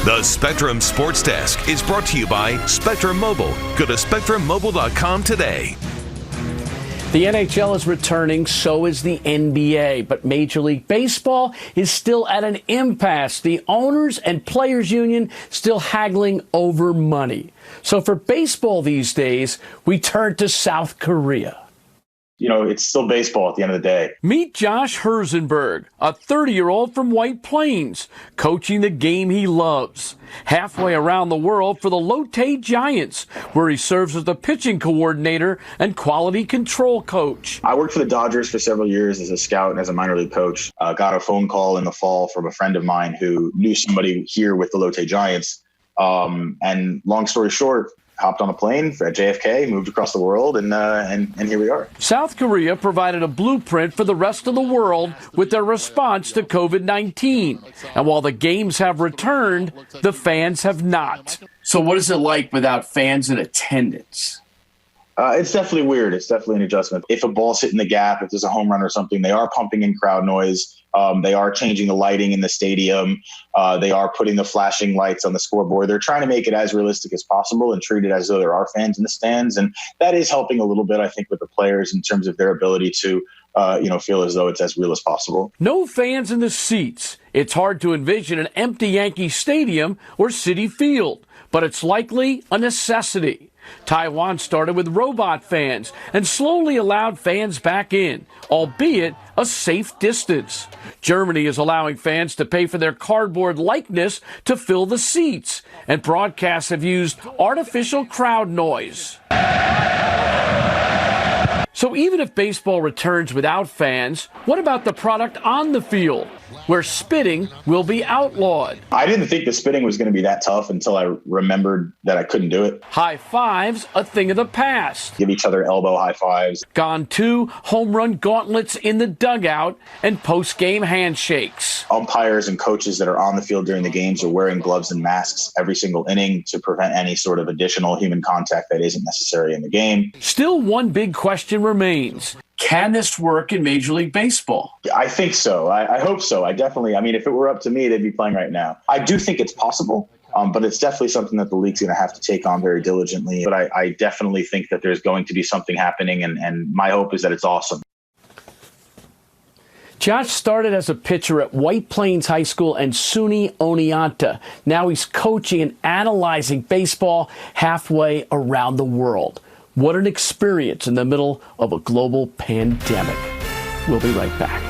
The Spectrum Sports Desk is brought to you by Spectrum Mobile. Go to SpectrumMobile.com today. The NHL is returning, so is the NBA, but Major League Baseball is still at an impasse. The owners and players union still haggling over money. So for baseball these days, we turn to South Korea. You know, it's still baseball at the end of the day. Meet Josh Herzenberg, a 30-year-old from White Plains, coaching the game he loves. Halfway around the world for the Lotte Giants, where he serves as the pitching coordinator and quality control coach. I worked for the Dodgers for several years as a scout and as a minor league coach. Got a phone call in the fall from a friend of mine who knew somebody here with the Lotte Giants. And long story short, hopped on a plane at JFK, moved across the world, and here we are. South Korea provided a blueprint for the rest of the world with their response to COVID-19. And while the games have returned, the fans have not. So what is it like without fans in attendance? It's definitely weird. It's definitely an adjustment. If a ball's hitting the gap, if there's a home run or something, they are pumping in crowd noise. They are changing the lighting in the stadium. They are putting the flashing lights on the scoreboard. They're trying to make it as realistic as possible and treat it as though there are fans in the stands. And that is helping a little bit, I think, with the players in terms of their ability to, feel as though it's as real as possible. No fans in the seats. It's hard to envision an empty Yankee Stadium or Citi Field, but it's likely a necessity. Taiwan started with robot fans and slowly allowed fans back in, albeit a safe distance. Germany is allowing fans to pay for their cardboard likeness to fill the seats, and broadcasts have used artificial crowd noise. So even if baseball returns without fans, what about the product on the field, where spitting will be outlawed? I didn't think the spitting was going to be that tough until I remembered that I couldn't do it. High fives, a thing of the past. Give each other elbow high fives. Gone too, home run gauntlets in the dugout and post-game handshakes. Umpires and coaches that are on the field during the games are wearing gloves and masks every single inning to prevent any sort of additional human contact that isn't necessary in the game. Still, one big question remains. Can this work in Major League Baseball? I think so. I hope so. If it were up to me, they'd be playing right now. I do think it's possible, but it's definitely something that the league's going to have to take on very diligently. But I definitely think that there's going to be something happening, and my hope is that it's awesome. Josh started as a pitcher at White Plains High School and SUNY Oneonta. Now he's coaching and analyzing baseball halfway around the world. What an experience in the middle of a global pandemic. We'll be right back.